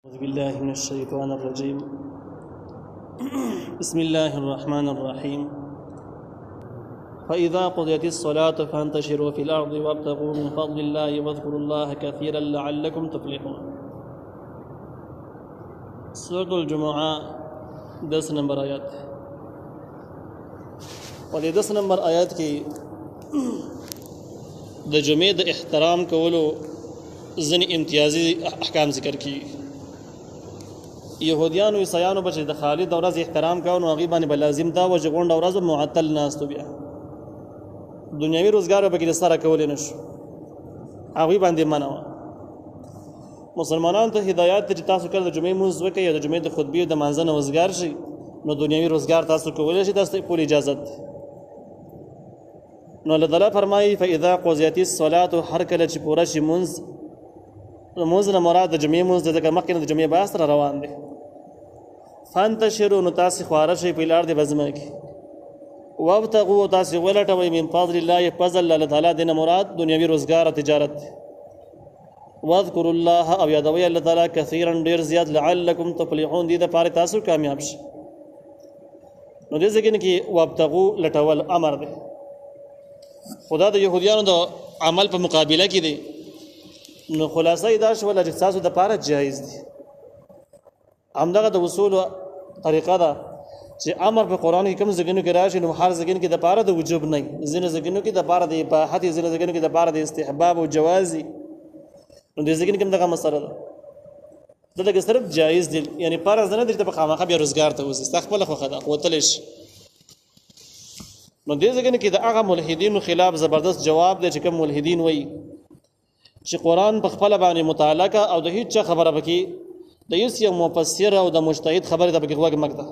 أعوذ بالله من الشيطان الرجيم. بسم الله الرحمن الرحيم. فإذا قضيت الصلاة فانتشروا في الأرض وابتغوا من فضل الله واذكروا الله كثيرا لعلكم تفلحون. سورة الجمعة 10 نمبر آیات. اور 10 نمبر آیات کی د جمعې د احترام کولو ځینې امتیازي احکام ذکر کی. يهوديانو عیسایانو به د خالد ورځ احترام کاوه نو هغې باندې به لازم دا وه چې غونډه ورځ معطل ناستو بیا دنیاوي روزګار به پکې د سره کولی نه شو، هغوی باندې منع وه. مسلمانانو ته هدایات دی چې تاسو کله د جمعې لمونځ وکئ یا د جمعې د خطبې د مانځه نه وزګار شئ نو دنیاوي روزګار تاسو کولی شئ، تاسو ته ټول اجازت دی. نو الله تعالی فرمایي فاذا قضیت الصلاة، هر کله چې پوره شي لمونځ. لمونځ نه مراد د جمعې لمونځ دی، ځکه مخکې نه د جمعې بحث را روان دی. فانتشروا، نو تاسې خواره شئ په الارض بزمه کې. وابتغوا، تاسې ولټوئ من فضل الله، فضل الله تعالی دې نه مراد دنیوي روزګار او تجارت دی. واذکروا الله، او یادوئ الله تعالی کثیرا ډېر زیات لعلکم تفلحون، دې دپاره تاسو کامیاب شئ. نو دې ځای کې وابتغوا لټول امر دی، خدا د یهودیانو د عمل په مقابله کې دی. نو خلاصه یې دا شوله چې ستاسو دپاره جایز دی. همدغه د وصولو طریقه ده چې امر په قرآن کې کوم ځایونو کې راشي نو هر ځای کې دپاره د وجوب نه وي، ځینې ځایونو کې دپاره د اباحت، ځینې ځایونو کې دپاره د استحباب او جواز. نو دې ځایونو کې هم دغه مسله ده، دلته صرف جایز دی، یعنی فرض نه دی چې ته په خامخا بیا روزګار ته وځې، ستا خپله خوښه ده وتلی شي. نو دې ځایونو کې د هغه ملحدینو خلاف زبردست جواب دی چې کوم ملحدین وایي چې قرآن په خپله باندې متعلقه او د هیڅ چا خبره پکې د هیڅ یو مفسر او د مجتهد خبرې ته پکې غوږ مه ږده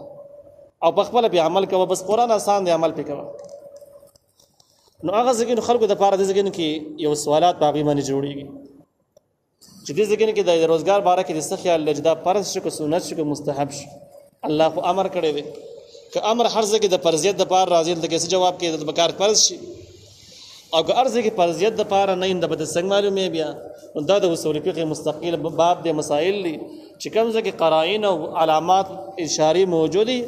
او په خپله پې عمل کوه، بس قرآن آسان دی، عمل پې کوه. نو هغه ځایونو خلکو دپاره دې ځایونو کې یو سوالات په هغې باندې جوړېږي چې دې ځایونو کې د روزګار باره کې د څه خیال دی چې دا فرض شو که سنت شو که مستحب شو. الله خو امر کړی دی، که امر هر ځای کې د فرضیت دپاره راځي دلته کې څه جواب کې د بکار فرض شي، او که هر ځای کې فرضیت دپاره نه وي نو به د څنګه معلومې بیا. نو دا د اصول فقه مستقل باب د مسائل دي چې کوم ځای کې قرائن او علامات اشاري موجود دي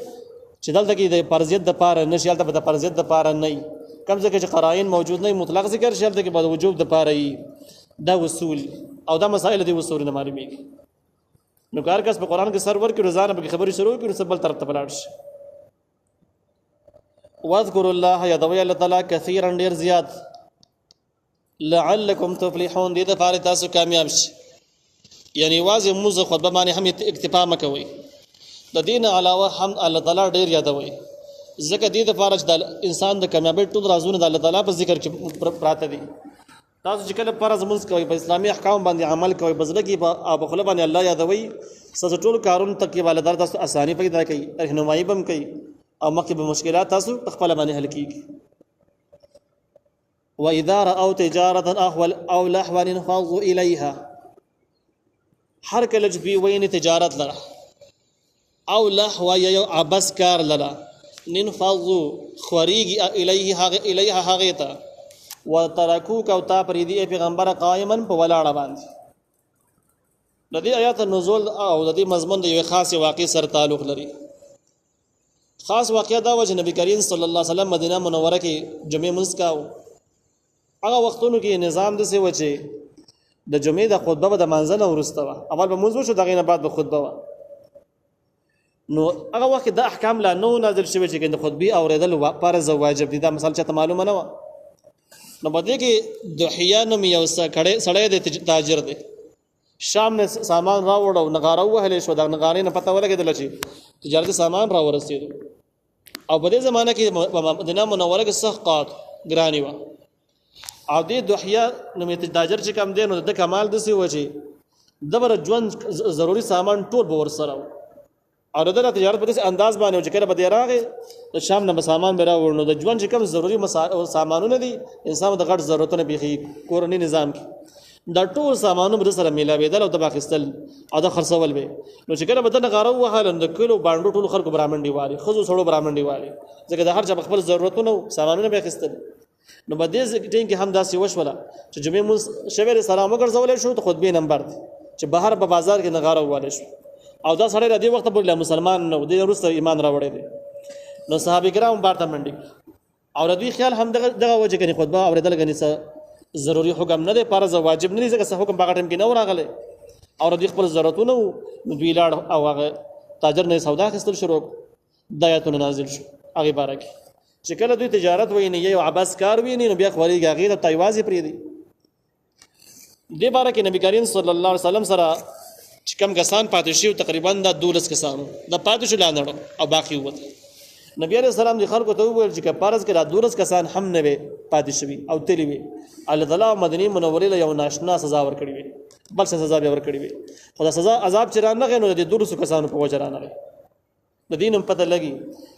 چې دلته کې د فرضیت دپاره نه شي، هلته به د فرضیت دپاره نه وي. کوم ځای کې چې قرائن موجود نه وي مطلق ذکر شي، هلته کې به د وجوب دپاره وي. دا اصول او دا مسائل د اصول نه معلومېږي. نو که هر کس په قرآن کې سر ورکړي روزانه پکې خبرې شروع کړي نو څه بل طرف ته ولاړ شي. واذکروا الله، یادوئ الله تعالی کثیرا ډېر زیات لعلکم تفلحون، دې دپاره تاسو کامیاب شئ. یعنی واضح موږ خطبه باندې هم اکتفا مه کوئ، د دې نه علاوه هم الله تعالی ډېر یادوئ، ځکه دې دپاره چې د انسان د کامیابۍ ټول رازونه د الله تعالی په ذکر کې پراته دي. تاسو چې کله فرض لمونځ کوئ په اسلامي احکام باندې عمل کوئ، په زړه کې او په خوله باندې الله یادوئ، ستاسو ټولو کارونو ته کې الله تعالی تاسو اساني پیدا کوي، رهنمایي به هم کوي او مخکې به مشکلات تاسو په خپله باندې حل کېږي. وَإِذَا رَأَوْا تِجَارَةً أَوْ لَهْوًا انفضوا إِلَيْهَا، هر کله چې دوی ویني تجارت لره او لهو یا یو عبس کار لره انفضوا خورېږي الیها هغې ته وترکوک، او تا پرېږدي ای پیغمبره قایما په ولاړه باندې. د دې آیات نزول او د دې مضمون د یوې خاصې واقعې سره تعلق لري. خاص واقعه دا و چې نبی کریم صلی الله علیه وسلم مدینه منوره کې جمعې لمونځ کاوه. هغه وختونو کې نظام داسې و چې د جمعې د خطبه به د مانځه نه وروسته وه، اول به لمونځ وشو، د هغې نه بعد به خطبه وه. نو هغه وخت کې دا احکام لا نه و نازل شوي چې د خطبې اورېدل فرض او واجب دي، دا مثال چاته معلومه نه وه. نو په دې کې دحیه نوم یو سړی دی، تاجر دی، شام نه سامان راوړ او نغاره ووهلی شوه، د نغارې نه پته ولګېدله چې تجارتي سامان راورسېدو. او په دې زمانه کې په مدینه منوره کې سخت قحط ګراني وه، او دې دحیه نومې تاجر چې کوم دی نو د کمال داسې و چې د به ژوند ضروري سامان ټول به ورسره و، او د ده تجارت په داسې انداز باندې و چې کله به دی راغی د شام نه به سامان به راوړ، نو د ژوند چې کوم ضروري سامانونه دي انسان د غټ ضرورتونه بیخي کورني نظام کې دا ټول سامانونه به سره میلاوېدل او د به اخیستل او د خرڅول به. نو چې کله به د نغاره ووهله نو د کلو بانډو ټولو خلکو به رامنډې والې، ښځو سړو به رامنډې والې، ځکه د هر چا به خپل ضرورتونه او سامانونه به اخیستل. نو په دې ټیم کې هم داسې وشوله چې جمعې لمونځ شوی دی، سلام وګرځولی شو، د خطبې نمبر دی چې بهر په بازار کې نغاره واله شو او دا سړی را دې وخت پورې مسلمان نه و دې وروسته ایمان راوړی دی نو صحابه کرام بارته منډي او دوی خیال هم دغه وجه کې خطبه اوریدل غني څه ضروري حکم نه دی فرض واجب نه دی ځکه څه حکم باغ ټیم کې نه راغلی او دوی خپل ضرورتونه دوی لاړ او هغه تاجر نه سودا اخیستل شروع د آیاتونه نازل شو هغه باره کې چې کله دوی تجارت ویني یو عباس کار ویني نو بیا خوريږي هغه ته تایوازي پری دی دې باره کې نبی کریم صلی الله علیه وسلم سره چې کم کسان پاتې شي تقریبا د 12 کسانو د پاتې شو لاندې او باقي وته نبی علیہ السلام د خلکو ته وویل چې پارس کې د 12 کسان هم نه وي پاتې شوي او تللی وي الله تعالی مدینه منورې له یو ناشنا سزا ورکړي وي بل څه سزا به ورکړي وي خدا سزا عذاب چې رانه غنو د 200 کسانو په وجه رانه د دینم پته لګي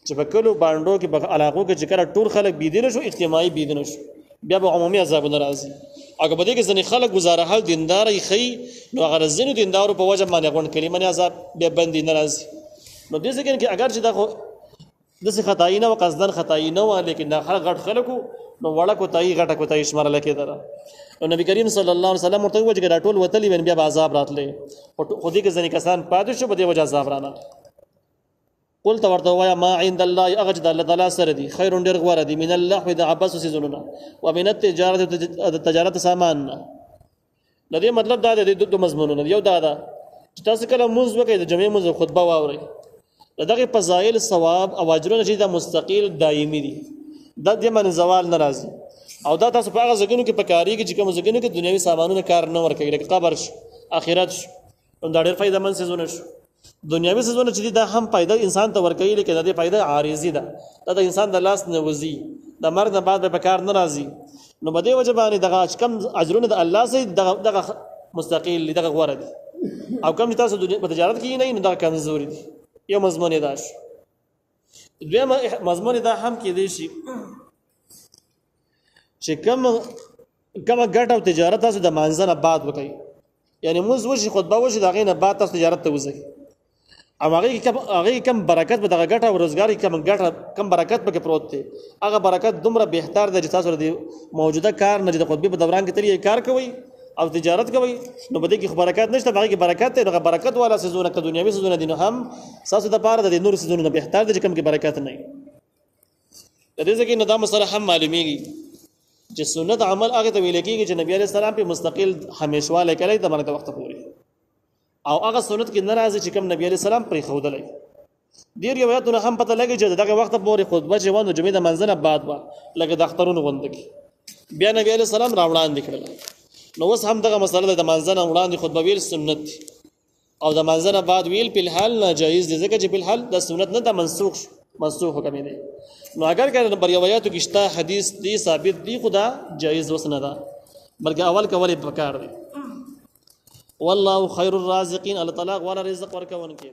چې په کلو باندې کې په علاقو کې چې کړه ټول خلک بيدینه شو اجتماعي بيدینه شو بیا به عمومي عذاب ناراضي اګه بده کې ځنې خلک گزاره حال دیندار خي نو هغه ځینو دیندارو په وجه باندې غون کلمه عذاب بیا بندي ناراضي نو دې ځکه کې اگر چې دا دسه خدای نه وقصدن خدای نه و لیکن دا خلک غټ خلکو نو وړه کو تای غټه کو تای شمار لکه درا او نبی کریم صلی الله علیه وسلم ورته وجه دا ټول وتلی بیا عذاب راتله خو دې کې ځنې کسان پاتې شو بده وجه عذاب رانه قلت ورته وایا ما عند الله اجد الله تعالی سره دي خیر ډیر غوړه دي من الله و د عباس سيزوننا ومن التجارت سامان لدې مطلب دا د دوه مضمونونه یو دا چې تاسو کله موږ وکړو د جمعې موږ خطبه واوري دغه فضایل ثواب او اجرونه چې دا مستقیل دایمي دي د دې من زوال ناراضي او دا تاسو په هغه ځګونو کې پکاري چې کوم ځګونو کې دنیوي سامانونه کار نه ورکوي لکه قبر اخرت دا ډېر فائدہ مند سيزونه شو دنیوي سيزونه چې دا هم فائدہ انسان ته ورکوي لیکن دا فائدہ عارضي ده دا انسان د لاس نه وزي د مرګ نه بعد به کار ناراضي نو بده وجه باندې دغه کم اجرونه د الله سي دغه مستقیل دغه غوړه دي او کم تاسو په تجارت کې نه دا کمزوري دي یو مضمون داش دویم مضمون دا هم کې دی چې کوم ګټ او تجارت تاسو د مانځنه بعد وکړي یعنی موږ وشي خطبه وشي دا غینه بعد تاسو تجارت ته وځي او هغه کم برکت به دغه ګټ او روزګاری کم برکت پکې پروت دی هغه برکت دومره بهتر دی چې تاسو د موجوده کار نه د خطبه په دوران کې ترې کار کوي او تجارت کوي نو بده کې برکت نشته باقي کې برکت دی نو برکت والا سيزونه ک دنیوي سيزونه دي نو هم ساسو د پاره د نور سيزونه بهتر دي چې کم کې برکت نه وي د دې ځکه نو دا مسله هم معلومیږي چې سنت عمل هغه ته ویل کېږي چې نبی عليه السلام په مستقل همیشواله کوي د مرګ وخت پورې او هغه سنت کې ناراضي چې کم نبی عليه السلام پرې خودلې ډیر روایتونه هم پته لګي چې دغه وخت پورې خطبه چې وانه جمعې د منځنه بعد وا لکه د اخترونو غوندګي بیا نبی عليه السلام راوړاندې کړل نو اوس هم دغه مسله د منځنه وړاندې خطبه ویل سنت او د منځنه بعد ویل په الحال ناجایز دي ځکه چې په الحال د سنت نه د منسوخ حکم دی نو اگر کله پر روایتو کې شته حدیث دی ثابت دی خدا جایز وسنه ده بلکې اول کول پکار دی والله خير الرازقين الله تعالی غوړه رزق ورکون کوي